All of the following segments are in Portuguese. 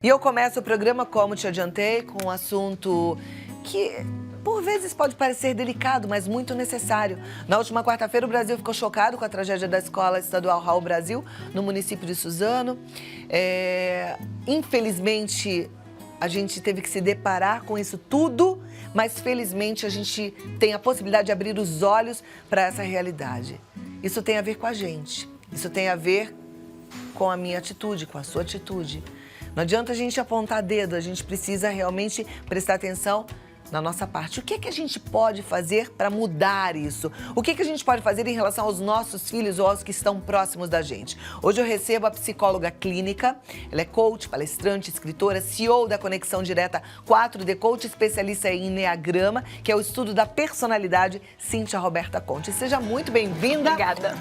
E eu começo o programa, como te adiantei, com um assunto que, por vezes, pode parecer delicado, mas muito necessário. Na última quarta-feira, o Brasil ficou chocado com a tragédia da Escola Estadual Raul Brasil, no município de Suzano. Infelizmente, a gente teve que se deparar com isso tudo, mas, felizmente, a gente tem a possibilidade de abrir os olhos para essa realidade. Isso tem a ver com a gente. Isso tem a ver com a minha atitude, com a sua atitude. Não adianta a gente apontar dedo, a gente precisa realmente prestar atenção na nossa parte. O que é que a gente pode fazer para mudar isso? O que é que a gente pode fazer em relação aos nossos filhos ou aos que estão próximos da gente? Hoje eu recebo a psicóloga clínica, ela é coach, palestrante, escritora, CEO da Conexão Direta 4D Coach, especialista em Enneagrama, que é o estudo da personalidade, Cíntia Roberta Conte. Seja muito bem-vinda. Obrigada.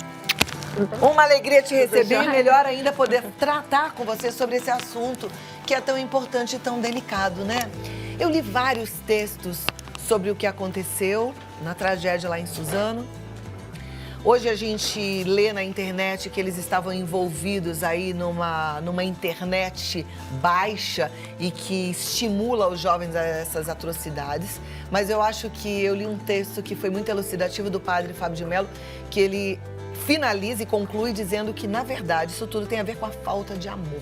Uma alegria te receber e melhor ainda poder tratar com você sobre esse assunto que é tão importante e tão delicado, né? Eu li vários textos sobre o que aconteceu na tragédia lá em Suzano. Hoje a gente lê na internet que eles estavam envolvidos aí numa internet baixa e que estimula os jovens a essas atrocidades. Mas eu acho que eu li um texto que foi muito elucidativo do padre Fábio de Mello, que ele finaliza e conclui dizendo que, na verdade, isso tudo tem a ver com a falta de amor.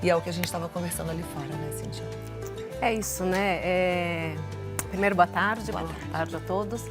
E é o que a gente estava conversando ali fora, né, Cíntia? É isso, né? Primeiro, boa tarde. Boa tarde a todos.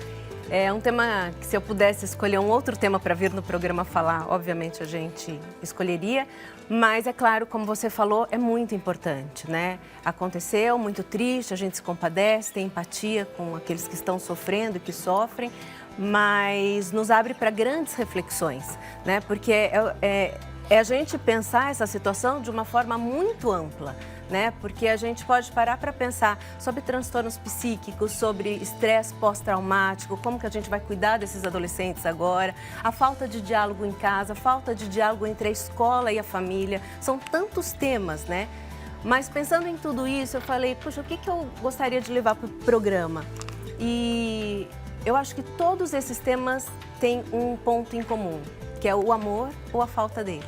É um tema que, se eu pudesse escolher um outro tema para vir no programa falar, obviamente a gente escolheria. Mas, é claro, como você falou, é muito importante, né? Aconteceu, muito triste, a gente se compadece, tem empatia com aqueles que estão sofrendo e que sofrem, mas nos abre para grandes reflexões, né? Porque é a gente pensar essa situação de uma forma muito ampla, né? Porque a gente pode parar para pensar sobre transtornos psíquicos, sobre estresse pós-traumático, como que a gente vai cuidar desses adolescentes agora, a falta de diálogo em casa, a falta de diálogo entre a escola e a família, são tantos temas, né? Mas pensando em tudo isso, eu falei, puxa, o que eu gostaria de levar para o programa? E eu acho que todos esses temas têm um ponto em comum, que é o amor ou a falta dele,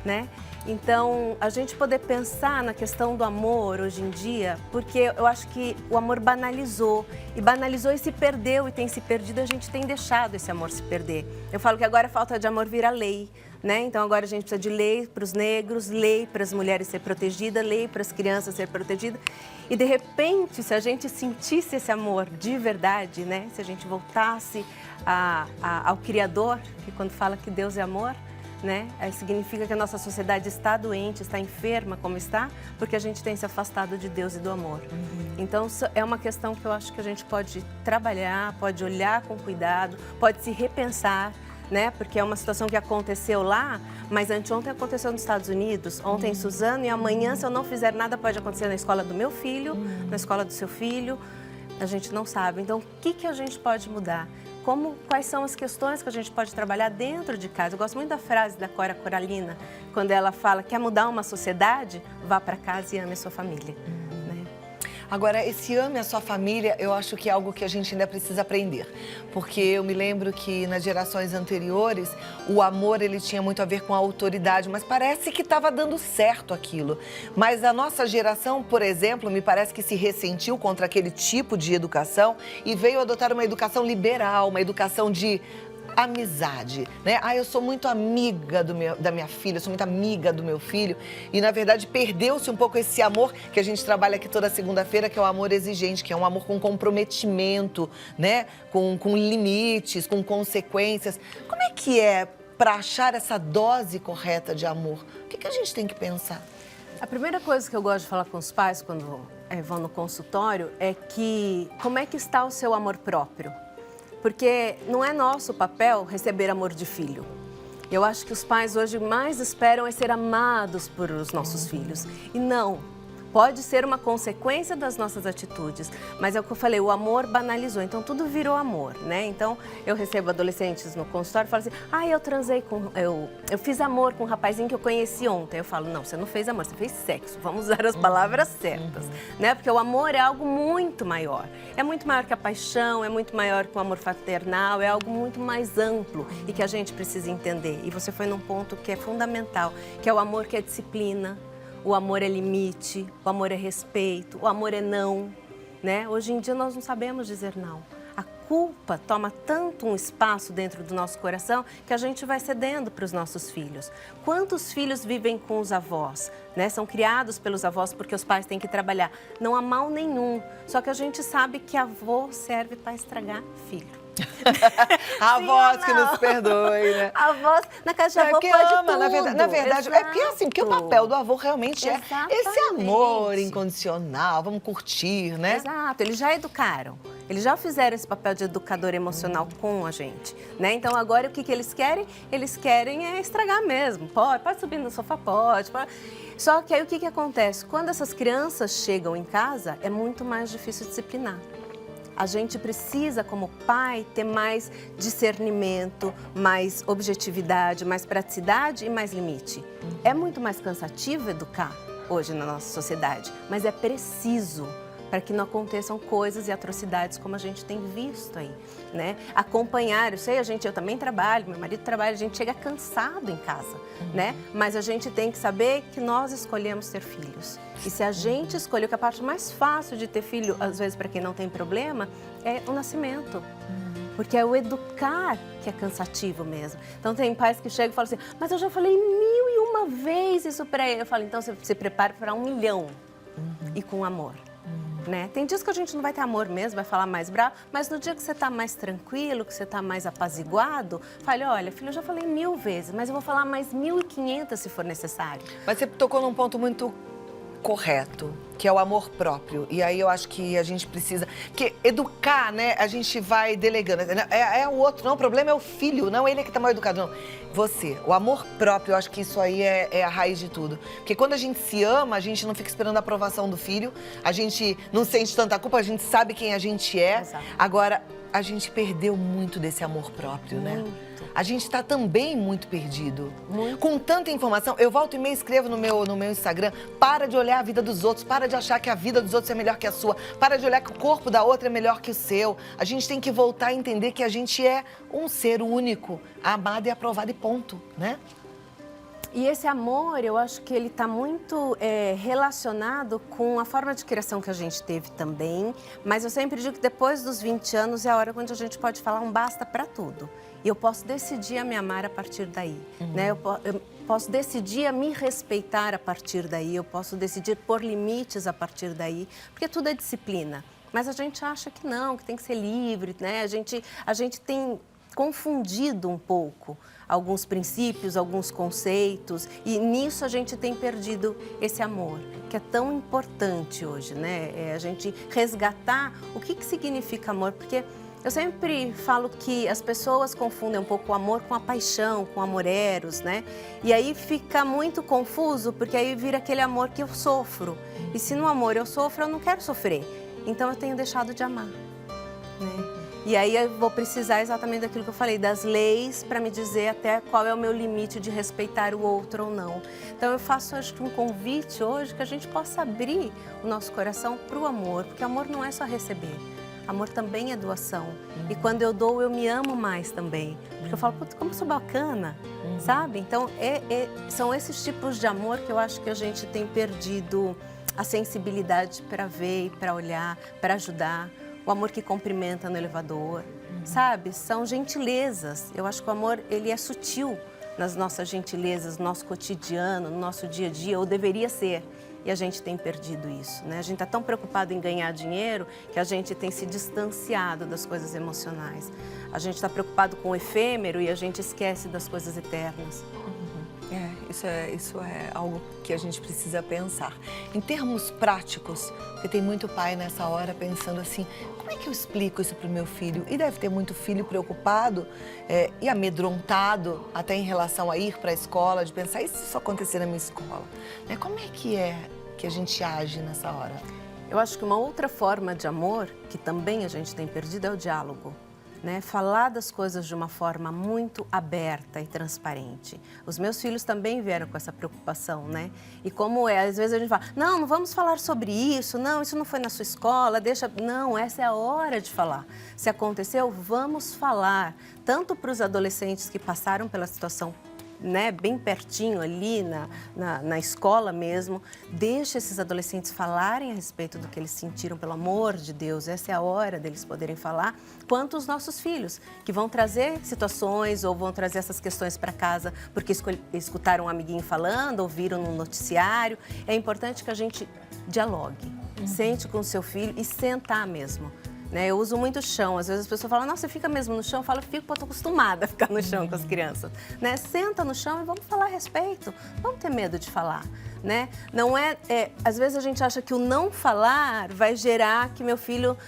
né? Então, a gente poder pensar na questão do amor hoje em dia, porque eu acho que o amor banalizou e se perdeu e tem se perdido, a gente tem deixado esse amor se perder. Eu falo que agora a falta de amor vira lei, né? Então, agora a gente precisa de lei para os negros, lei para as mulheres ser protegida, lei para as crianças ser protegida. E, de repente, se a gente sentisse esse amor de verdade, né? Se a gente voltasse ao Criador, que quando fala que Deus é amor, né? Significa que a nossa sociedade está doente, está enferma como está, porque a gente tem se afastado de Deus e do amor. Então, é uma questão que eu acho que a gente pode trabalhar, pode olhar com cuidado, pode se repensar, né? Porque é uma situação que aconteceu lá, mas anteontem aconteceu nos Estados Unidos, ontem em Suzano, e amanhã, se eu não fizer nada, pode acontecer na escola do meu filho, na escola do seu filho, a gente não sabe. Então, o que a gente pode mudar? Quais são as questões que a gente pode trabalhar dentro de casa? Eu gosto muito da frase da Cora Coralina, quando ela fala que quer mudar uma sociedade, vá para casa e ame a sua família. Né? Agora, esse ame a sua família, eu acho que é algo que a gente ainda precisa aprender. Porque eu me lembro que nas gerações anteriores, o amor ele tinha muito a ver com a autoridade, mas parece que estava dando certo aquilo. Mas a nossa geração, por exemplo, me parece que se ressentiu contra aquele tipo de educação e veio adotar uma educação liberal, uma educação de amizade, né? Eu sou muito amiga da minha filha, eu sou muito amiga do meu filho e, na verdade, perdeu-se um pouco esse amor que a gente trabalha aqui toda segunda-feira, que é o amor exigente, que é um amor com comprometimento, né? Com limites, com consequências. Como é que é para achar essa dose correta de amor? O que a gente tem que pensar? A primeira coisa que eu gosto de falar com os pais quando vão no consultório é que como é que está o seu amor próprio? Porque não é nosso papel receber amor de filho. Eu acho que os pais hoje mais esperam é ser amados por os nossos filhos. E não, pode ser uma consequência das nossas atitudes. Mas é o que eu falei, o amor banalizou. Então, tudo virou amor, né? Então, eu recebo adolescentes no consultório e falo assim, eu transei com... Eu fiz amor com um rapazinho que eu conheci ontem. Eu falo, não, você não fez amor, você fez sexo. Vamos usar as palavras certas, né? Porque o amor é algo muito maior. É muito maior que a paixão, é muito maior que o amor fraternal, é algo muito mais amplo e que a gente precisa entender. E você foi num ponto que é fundamental, que é o amor que é disciplina, o amor é limite, o amor é respeito, o amor é não, né? Hoje em dia nós não sabemos dizer não. A culpa toma tanto um espaço dentro do nosso coração que a gente vai cedendo para os nossos filhos. Quantos filhos vivem com os avós, né? São criados pelos avós porque os pais têm que trabalhar. Não há mal nenhum, só que a gente sabe que avô serve para estragar filho. A voz que nos perdoe, né? A voz na casa de avô que pode ama, tudo. na verdade, é porque assim, porque o papel do avô realmente é esse Exatamente. amor incondicional, vamos curtir, né? Exato, eles já educaram. Eles já fizeram esse papel de educador emocional com a gente, né? Então agora o que eles querem? Eles querem estragar mesmo. Pode subir no sofá, pode. Só que aí o que acontece? Quando essas crianças chegam em casa, é muito mais difícil disciplinar. A gente precisa, como pai, ter mais discernimento, mais objetividade, mais praticidade e mais limite. É muito mais cansativo educar hoje na nossa sociedade, mas é preciso para que não aconteçam coisas e atrocidades como a gente tem visto aí, né? Acompanhar, eu também trabalho, meu marido trabalha, a gente chega cansado em casa, né? Mas a gente tem que saber que nós escolhemos ter filhos. E se a gente escolheu, que a parte mais fácil de ter filho, às vezes para quem não tem problema, é o nascimento. Porque é o educar que é cansativo mesmo. Então tem pais que chegam e falam assim, mas eu já falei 1001 vezes isso para ele. Eu falo, então você se prepara para 1 milhão e com amor. Né? Tem dias que a gente não vai ter amor mesmo, vai falar mais bravo, mas no dia que você está mais tranquilo, que você está mais apaziguado, fale, olha, filho, eu já falei 1000 vezes, mas eu vou falar mais 1500 se for necessário. Mas você tocou num ponto muito correto, que é o amor próprio. E aí eu acho que a gente precisa... Porque educar, né, a gente vai delegando. É o outro, não, o problema é o filho, não ele é que tá mal educado, não. Você, o amor próprio, eu acho que isso aí é a raiz de tudo. Porque quando a gente se ama, a gente não fica esperando a aprovação do filho, a gente não sente tanta culpa, a gente sabe quem a gente é. Exato. Agora, a gente perdeu muito desse amor próprio, né? A gente está também muito perdido. Muito. Com tanta informação, eu volto e meia escrevo no meu Instagram, para de olhar a vida dos outros, para de achar que a vida dos outros é melhor que a sua, para de olhar que o corpo da outra é melhor que o seu. A gente tem que voltar a entender que a gente é um ser único, amado e aprovado e ponto, né? E esse amor, eu acho que ele está muito relacionado com a forma de criação que a gente teve também, mas eu sempre digo que depois dos 20 anos é a hora onde a gente pode falar um basta para tudo. E eu posso decidir a me amar a partir daí, né? Eu posso decidir a me respeitar a partir daí, eu posso decidir pôr limites a partir daí, porque tudo é disciplina. Mas a gente acha que não, que tem que ser livre, né? A gente tem confundido um pouco alguns princípios, alguns conceitos, e nisso a gente tem perdido esse amor, que é tão importante hoje, né? A gente resgatar o que significa amor, porque eu sempre falo que as pessoas confundem um pouco o amor com a paixão, com o amor eros, né? E aí fica muito confuso, porque aí vira aquele amor que eu sofro. E se no amor eu sofro, eu não quero sofrer. Então eu tenho deixado de amar, né? E aí eu vou precisar exatamente daquilo que eu falei, das leis, para me dizer até qual é o meu limite de respeitar o outro ou não. Então eu faço, acho que um convite hoje que a gente possa abrir o nosso coração para o amor, porque amor não é só receber. Amor também é doação. E quando eu dou, eu me amo mais também. Porque eu falo, putz, como eu sou bacana, sabe? Então, são esses tipos de amor que eu acho que a gente tem perdido a sensibilidade para ver e para olhar, para ajudar. O amor que cumprimenta no elevador, sabe? São gentilezas. Eu acho que o amor, ele é sutil nas nossas gentilezas, no nosso cotidiano, no nosso dia a dia, ou deveria ser. E a gente tem perdido isso, né? A gente está tão preocupado em ganhar dinheiro que a gente tem se distanciado das coisas emocionais. A gente está preocupado com o efêmero e a gente esquece das coisas eternas. Isso é algo que a gente precisa pensar. Em termos práticos, porque tem muito pai nessa hora pensando assim, como é que eu explico isso para o meu filho? E deve ter muito filho preocupado e amedrontado até em relação a ir para a escola, de pensar, e se isso acontecer na minha escola? Né? Como é que a gente age nessa hora? Eu acho que uma outra forma de amor, que também a gente tem perdido, é o diálogo. Né? Falar das coisas de uma forma muito aberta e transparente. Os meus filhos também vieram com essa preocupação, né? E como às vezes a gente fala, não vamos falar sobre isso, não, isso não foi na sua escola, deixa... Não, essa é a hora de falar. Se aconteceu, vamos falar. Tanto para os adolescentes que passaram pela situação né, bem pertinho ali na escola mesmo. Deixa esses adolescentes falarem a respeito do que eles sentiram, pelo amor de Deus. Essa é a hora deles poderem falar. Quanto os nossos filhos, que vão trazer situações ou vão trazer essas questões para casa porque escutaram um amiguinho falando, ouviram no noticiário. É importante que a gente dialogue, sente com o seu filho e sentar mesmo. Né, eu uso muito chão, às vezes as pessoas falam, nossa, você fica mesmo no chão? Eu falo, fico porque eu tô acostumada a ficar no chão com as crianças. Né? Senta no chão e vamos falar a respeito, vamos ter medo de falar. Né? Não às vezes a gente acha que o não falar vai gerar que meu filho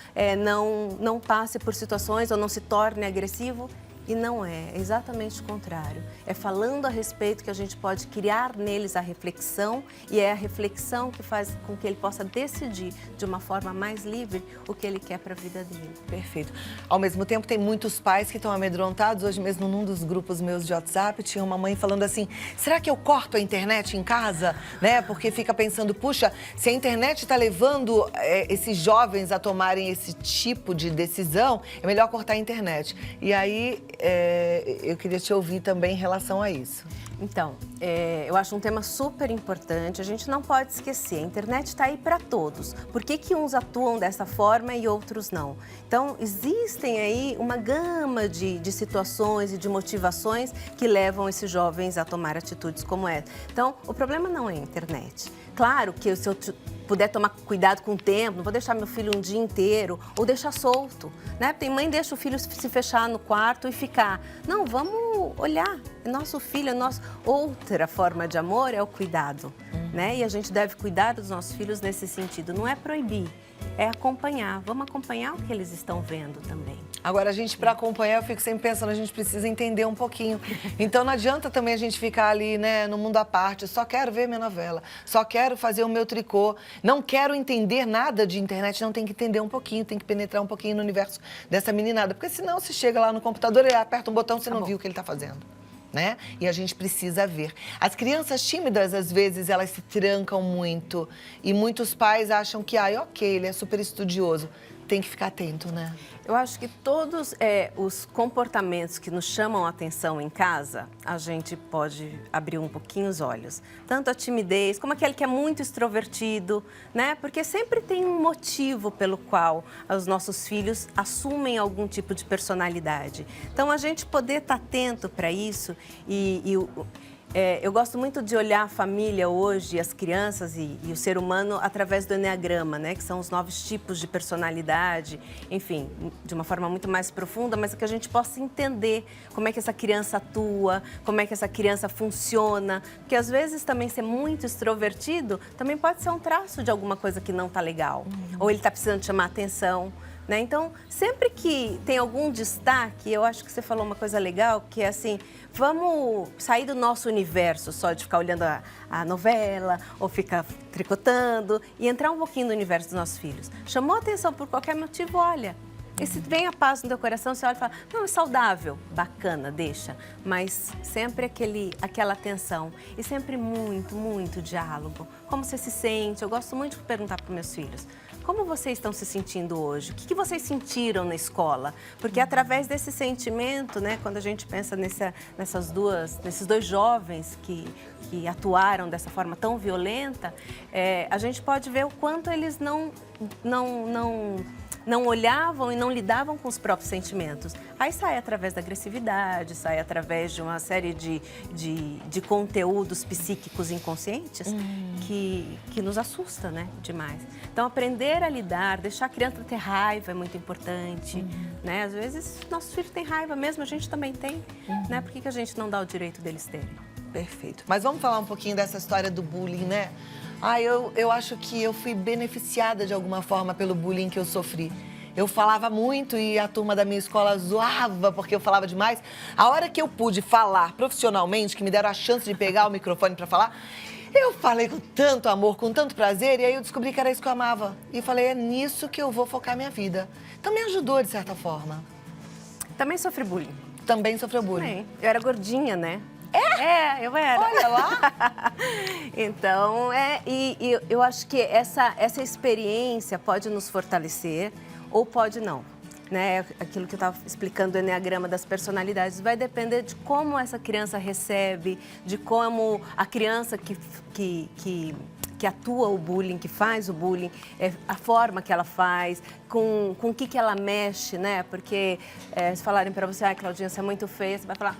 não passe por situações ou não se torne agressivo. E não é exatamente o contrário. É falando a respeito que a gente pode criar neles a reflexão e é a reflexão que faz com que ele possa decidir de uma forma mais livre o que ele quer para a vida dele. Perfeito. Ao mesmo tempo, tem muitos pais que estão amedrontados. Hoje mesmo, num dos grupos meus de WhatsApp, tinha uma mãe falando assim, será que eu corto a internet em casa? Né? Porque fica pensando, puxa, se a internet está levando esses jovens a tomarem esse tipo de decisão, é melhor cortar a internet. E aí... eu queria te ouvir também em relação a isso. Então, eu acho um tema super importante, a gente não pode esquecer, a internet está aí para todos. Por que uns atuam dessa forma e outros não? Então, existem aí uma gama de situações e de motivações que levam esses jovens a tomar atitudes como essa. Então, o problema não é a internet. Claro que se eu puder tomar cuidado com o tempo, não vou deixar meu filho um dia inteiro ou deixar solto, né? Tem mãe que deixa o filho se fechar no quarto e ficar. Não, vamos olhar, é nosso filho, é nosso... Outra forma de amor é o cuidado, né? E a gente deve cuidar dos nossos filhos nesse sentido, não é proibir, é acompanhar. Vamos acompanhar o que eles estão vendo também. Agora, para acompanhar, eu fico sempre pensando, a gente precisa entender um pouquinho. Então, não adianta também a gente ficar ali, né, no mundo à parte, só quero ver minha novela, só quero fazer o meu tricô, não quero entender nada de internet, não, tem que entender um pouquinho, tem que penetrar um pouquinho no universo dessa meninada, porque senão você chega lá no computador, ele aperta um botão, você não viu o que ele está fazendo. Né? E a gente precisa ver. As crianças tímidas, às vezes, elas se trancam muito e muitos pais acham que, ok, ele é super estudioso. Tem que ficar atento, né? Eu acho que todos os comportamentos que nos chamam a atenção em casa, a gente pode abrir um pouquinho os olhos. Tanto a timidez, como aquele que é muito extrovertido, né? Porque sempre tem um motivo pelo qual os nossos filhos assumem algum tipo de personalidade. Então, a gente poder estar atento para isso eu gosto muito de olhar a família hoje, as crianças e o ser humano através do Enneagrama, né? Que são os 9 tipos de personalidade, enfim, de uma forma muito mais profunda, mas que a gente possa entender como é que essa criança atua, como é que essa criança funciona, porque às vezes também ser muito extrovertido também pode ser um traço de alguma coisa que não está legal, ou ele está precisando chamar atenção. Né? Então, sempre que tem algum destaque, eu acho que você falou uma coisa legal, que é assim, vamos sair do nosso universo só de ficar olhando a novela ou ficar tricotando e entrar um pouquinho no universo dos nossos filhos. Chamou a atenção por qualquer motivo, olha. E se vem a paz no teu coração, você olha e fala, não, é saudável, bacana, deixa. Mas sempre aquela atenção e sempre muito, muito diálogo. Como você se sente? Eu gosto muito de perguntar para meus filhos. Como vocês estão se sentindo hoje? O que vocês sentiram na escola? Porque através desse sentimento, né, quando a gente pensa nesses dois jovens que atuaram dessa forma tão violenta, a gente pode ver o quanto eles não olhavam e não lidavam com os próprios sentimentos. Aí sai através da agressividade, sai através de uma série de conteúdos psíquicos inconscientes que nos assusta, né, demais. Então, aprender a lidar, deixar a criança ter raiva é muito importante, né? Às vezes, nossos filhos têm raiva mesmo, a gente também tem, né? Por que a gente não dá o direito deles terem? Perfeito. Mas vamos falar um pouquinho dessa história do bullying, né? Eu acho que eu fui beneficiada de alguma forma pelo bullying que eu sofri. Eu falava muito e a turma da minha escola zoava porque eu falava demais. A hora que eu pude falar profissionalmente, que me deram a chance de pegar o microfone para falar, eu falei com tanto amor, com tanto prazer, e aí eu descobri que era isso que eu amava. E falei, é nisso que eu vou focar minha vida. Então me ajudou de certa forma. Também sofri bullying. Também sofreu bullying? Também. Eu era gordinha, né? Eu era. Olha lá! Então, e eu acho que essa experiência pode nos fortalecer ou pode não. né? Aquilo que eu estava explicando do Eneagrama das personalidades, vai depender de como essa criança recebe, de como a criança que atua o bullying, que faz o bullying, a forma que ela faz, com o que ela mexe, né? Porque se falarem para você, Claudinha, você é muito feia, você vai falar,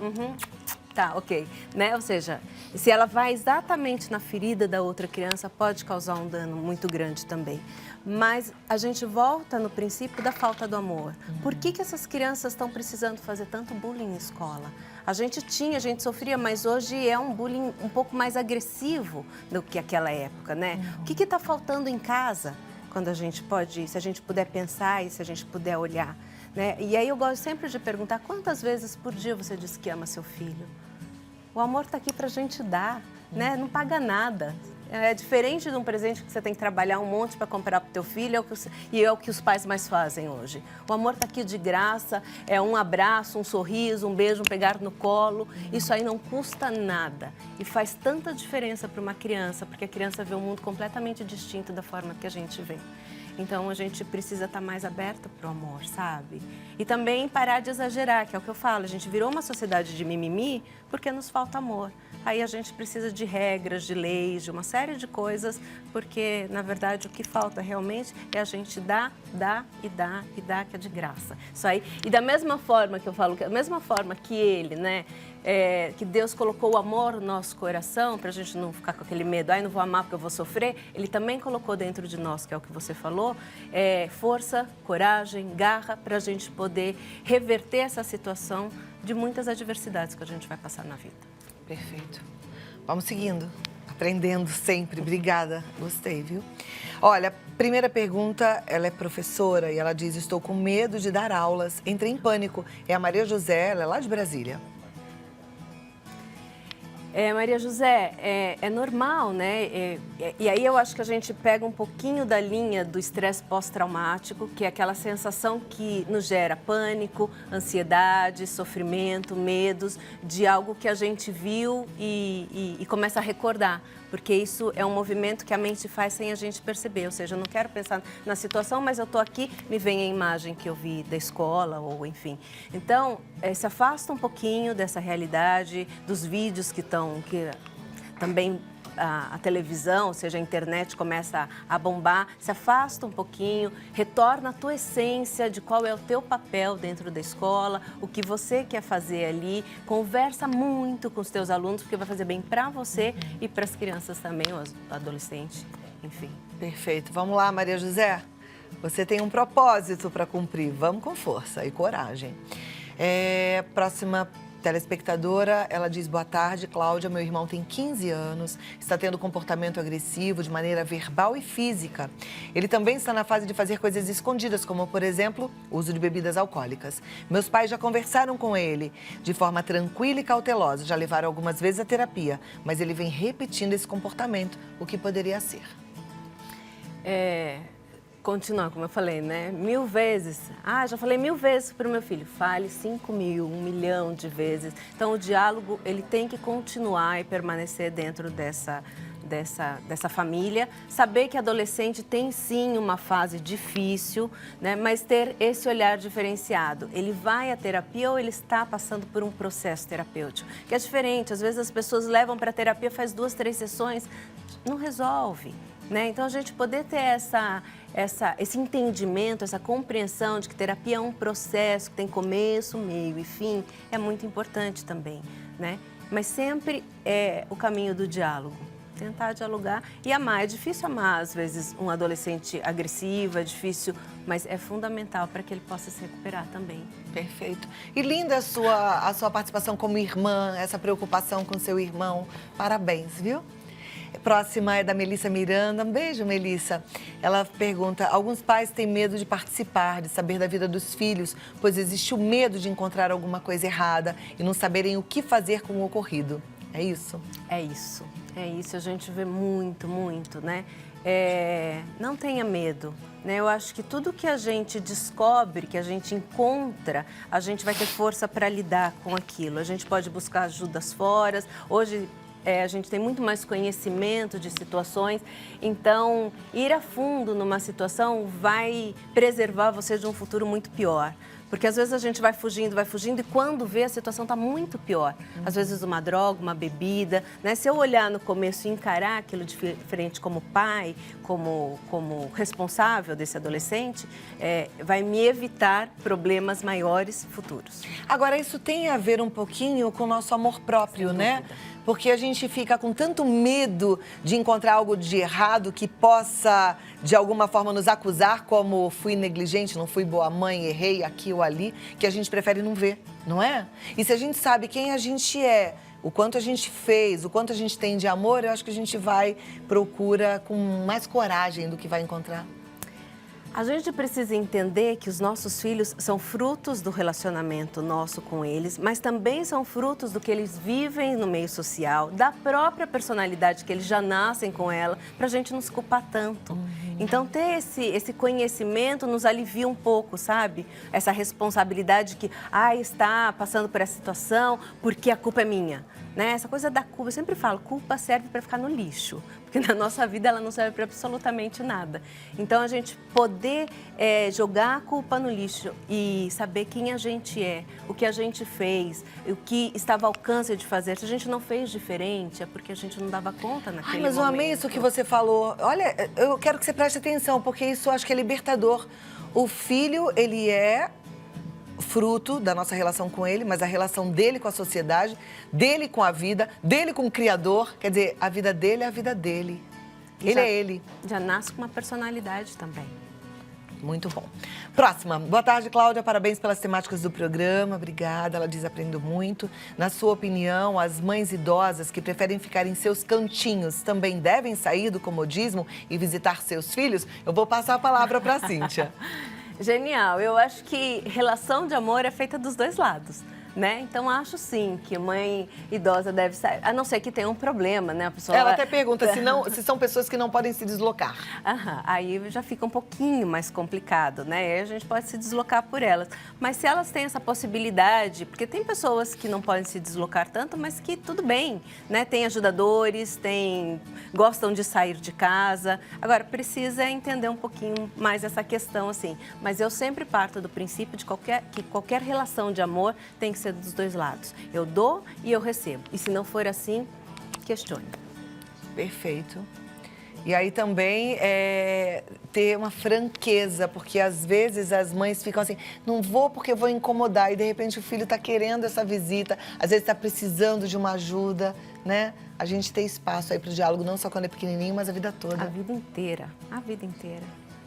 tá, ok, né? Ou seja, se ela vai exatamente na ferida da outra criança, pode causar um dano muito grande também. Mas a gente volta no princípio da falta do amor. Por que essas crianças estão precisando fazer tanto bullying na escola? A gente sofria, mas hoje é um bullying um pouco mais agressivo do que aquela época, né? O que está faltando em casa, quando a gente pode, se a gente puder pensar e se a gente puder olhar, né? E aí eu gosto sempre de perguntar, quantas vezes por dia você diz que ama seu filho? O amor está aqui para a gente dar, né? Não paga nada. É diferente de um presente que você tem que trabalhar um monte para comprar para o teu filho, e é o que os pais mais fazem hoje. O amor está aqui de graça, é um abraço, um sorriso, um beijo, um pegar no colo. Isso aí não custa nada e faz tanta diferença para uma criança, porque a criança vê um mundo completamente distinto da forma que a gente vê. Então, a gente precisa estar mais aberta para o amor, sabe? E também parar de exagerar, que é o que eu falo. A gente virou uma sociedade de mimimi porque nos falta amor. Aí a gente precisa de regras, de leis, de uma série de coisas, porque, na verdade, o que falta realmente é a gente dar, que é de graça. Isso aí. E da mesma forma que eu falo, da mesma forma que ele, né? Que Deus colocou o amor no nosso coração, para a gente não ficar com aquele medo, não vou amar porque eu vou sofrer, Ele também colocou dentro de nós, que é o que você falou, força, coragem, garra, para a gente poder reverter essa situação de muitas adversidades que a gente vai passar na vida. Perfeito. Vamos seguindo, aprendendo sempre. Obrigada, gostei, viu? Olha, primeira pergunta, ela é professora e ela diz, estou com medo de dar aulas, entrei em pânico. É a Maria José, ela é lá de Brasília. Maria José, é normal, né? E aí eu acho que a gente pega um pouquinho da linha do estresse pós-traumático, que é aquela sensação que nos gera pânico, ansiedade, sofrimento, medos de algo que a gente viu e começa a recordar. Porque isso é um movimento que a mente faz sem a gente perceber. Ou seja, eu não quero pensar na situação, mas eu estou aqui, me vem a imagem que eu vi da escola, ou enfim. Então, se afasta um pouquinho dessa realidade, dos vídeos que também a televisão, ou seja, a internet começa a bombar, se afasta um pouquinho, retorna à tua essência de qual é o teu papel dentro da escola, o que você quer fazer ali, conversa muito com os teus alunos, porque vai fazer bem para você e para as crianças também, os adolescentes, enfim. Perfeito. Vamos lá, Maria José? Você tem um propósito para cumprir. Vamos com força e coragem. Próxima telespectadora, ela diz, boa tarde, Cláudia, meu irmão tem 15 anos, está tendo comportamento agressivo de maneira verbal e física. Ele também está na fase de fazer coisas escondidas, como, por exemplo, o uso de bebidas alcoólicas. Meus pais já conversaram com ele de forma tranquila e cautelosa, já levaram algumas vezes à terapia, mas ele vem repetindo esse comportamento. O que poderia ser? Continuar, como eu falei, né? 1000 vezes. Já falei 1000 vezes para o meu filho. Fale 5.000, 1 milhão de vezes. Então, o diálogo, ele tem que continuar e permanecer dentro dessa família. Saber que adolescente tem, sim, uma fase difícil, né? Mas ter esse olhar diferenciado. Ele vai à terapia ou ele está passando por um processo terapêutico? Que é diferente. Às vezes, as pessoas levam para a terapia, faz 2, 3 sessões, não resolve. Né? Então, a gente poder ter esse entendimento, essa compreensão de que terapia é um processo que tem começo, meio e fim, é muito importante também, né? Mas sempre é o caminho do diálogo, tentar dialogar e amar. É difícil amar, às vezes, um adolescente agressivo, é difícil, mas é fundamental para que ele possa se recuperar também. Perfeito. E linda a sua participação como irmã, essa preocupação com seu irmão. Parabéns, viu? Próxima é da Melissa Miranda. Um beijo, Melissa. Ela pergunta, alguns pais têm medo de participar, de saber da vida dos filhos, pois existe o medo de encontrar alguma coisa errada e não saberem o que fazer com o ocorrido. É isso? É isso. A gente vê muito, né? Não tenha medo. Né? Eu acho que tudo que a gente descobre, que a gente encontra, a gente vai ter força para lidar com aquilo. A gente pode buscar ajudas fora. Hoje, a gente tem muito mais conhecimento de situações, então ir a fundo numa situação vai preservar você de um futuro muito pior. Porque às vezes a gente vai fugindo e quando vê a situação está muito pior. Às vezes uma droga, uma bebida, né? Se eu olhar no começo e encarar aquilo diferente como pai, como responsável desse adolescente, vai me evitar problemas maiores futuros. Agora, isso tem a ver um pouquinho com o nosso amor próprio, né? Porque a gente fica com tanto medo de encontrar algo de errado que possa, de alguma forma, nos acusar como fui negligente, não fui boa mãe, errei aqui ou ali, que a gente prefere não ver, não é? E se a gente sabe quem a gente é, o quanto a gente fez, o quanto a gente tem de amor, eu acho que a gente procura com mais coragem do que vai encontrar. A gente precisa entender que os nossos filhos são frutos do relacionamento nosso com eles, mas também são frutos do que eles vivem no meio social, da própria personalidade que eles já nascem com ela, para a gente não se culpar tanto. Então, ter esse conhecimento nos alivia um pouco, sabe? Essa responsabilidade que, está passando por essa situação porque a culpa é minha. Né? Essa coisa da culpa, eu sempre falo, culpa serve para ficar no lixo, porque na nossa vida ela não serve para absolutamente nada. Então, a gente poder jogar a culpa no lixo e saber quem a gente é, o que a gente fez, o que estava ao alcance de fazer. Se a gente não fez diferente, é porque a gente não dava conta naquele momento. Mas eu amei isso que você falou. Olha, eu quero que você preste atenção, porque isso eu acho que é libertador. O filho, ele é fruto da nossa relação com ele, mas a relação dele com a sociedade, dele com a vida, dele com o Criador. Quer dizer, a vida dele é a vida dele. Ele é ele. Já nasce com uma personalidade também. Muito bom. Próxima. Boa tarde, Cláudia. Parabéns pelas temáticas do programa. Obrigada. Ela diz, aprendo muito. Na sua opinião, as mães idosas que preferem ficar em seus cantinhos também devem sair do comodismo e visitar seus filhos? Eu vou passar a palavra para a Cíntia. Genial. Eu acho que relação de amor é feita dos dois lados, né? Então, acho sim que mãe idosa deve sair, a não ser que tenha um problema, né? A pessoa Ela até pergunta se são pessoas que não podem se deslocar. Aí já fica um pouquinho mais complicado, né? Aí a gente pode se deslocar por elas. Mas se elas têm essa possibilidade, porque tem pessoas que não podem se deslocar tanto, mas que tudo bem, né? Tem ajudadores, gostam de sair de casa. Agora, precisa entender um pouquinho mais essa questão, assim. Mas eu sempre parto do princípio de que qualquer relação de amor tem que ser dos dois lados. Eu dou e eu recebo. E se não for assim, questione. Perfeito. E aí também ter uma franqueza, porque às vezes as mães ficam assim, não vou porque vou incomodar, e de repente o filho está querendo essa visita, às vezes está precisando de uma ajuda, né? A gente ter espaço aí para o diálogo, não só quando é pequenininho, mas a vida toda. A vida inteira, a vida inteira.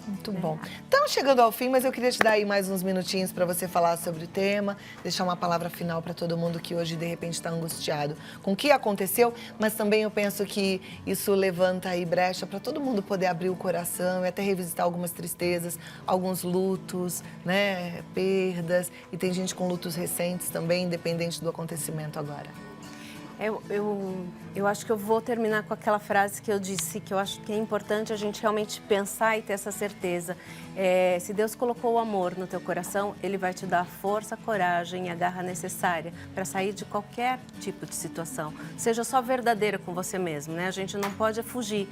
Muito bom. Estamos chegando ao fim, mas eu queria te dar aí mais uns minutinhos para você falar sobre o tema, deixar uma palavra final para todo mundo que hoje, de repente, está angustiado com o que aconteceu, mas também eu penso que isso levanta aí brecha para todo mundo poder abrir o coração e até revisitar algumas tristezas, alguns lutos, né, perdas, e tem gente com lutos recentes também, independente do acontecimento agora. Eu acho que eu vou terminar com aquela frase que eu disse, que eu acho que é importante a gente realmente pensar e ter essa certeza. Se Deus colocou o amor no teu coração, Ele vai te dar a força, a coragem e a garra necessária para sair de qualquer tipo de situação. Seja só verdadeira com você mesmo, né? A gente não pode fugir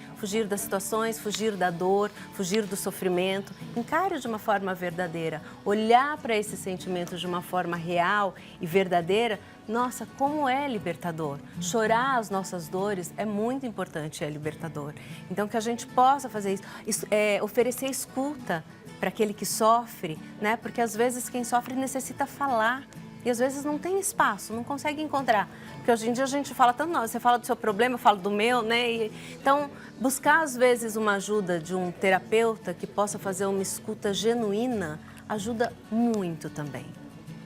das situações, fugir da dor, fugir do sofrimento. Encare de uma forma verdadeira. Olhar para esse sentimento de uma forma real e verdadeira. Nossa, como é libertador. Chorar as nossas dores é muito importante, é libertador. Então, que a gente possa fazer isso, oferecer escuta para aquele que sofre, né? Porque às vezes quem sofre necessita falar e às vezes não tem espaço, não consegue encontrar. Porque hoje em dia a gente fala tanto, não, você fala do seu problema, eu falo do meu, né? Então, buscar às vezes uma ajuda de um terapeuta que possa fazer uma escuta genuína ajuda muito também.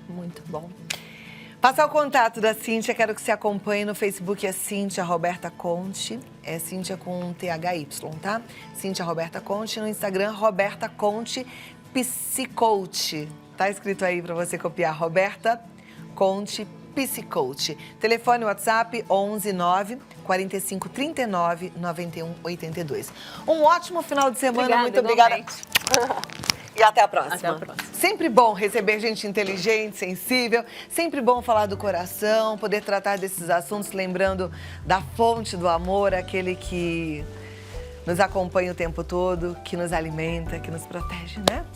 Muito bom. Passar o contato da Cíntia, quero que você acompanhe no Facebook, é Cíntia Roberta Conte, é Cíntia com THY, tá? Cíntia Roberta Conte, no Instagram, Roberta Conte Psicoach. Tá escrito aí para você copiar, Roberta Conte Psicoach. Telefone WhatsApp 11 9 45 39 91 82. Um ótimo final de semana, muito obrigada. E até a próxima. Até a próxima. Sempre bom receber gente inteligente, sensível. Sempre bom falar do coração, poder tratar desses assuntos, lembrando da fonte do amor, aquele que nos acompanha o tempo todo, que nos alimenta, que nos protege, né?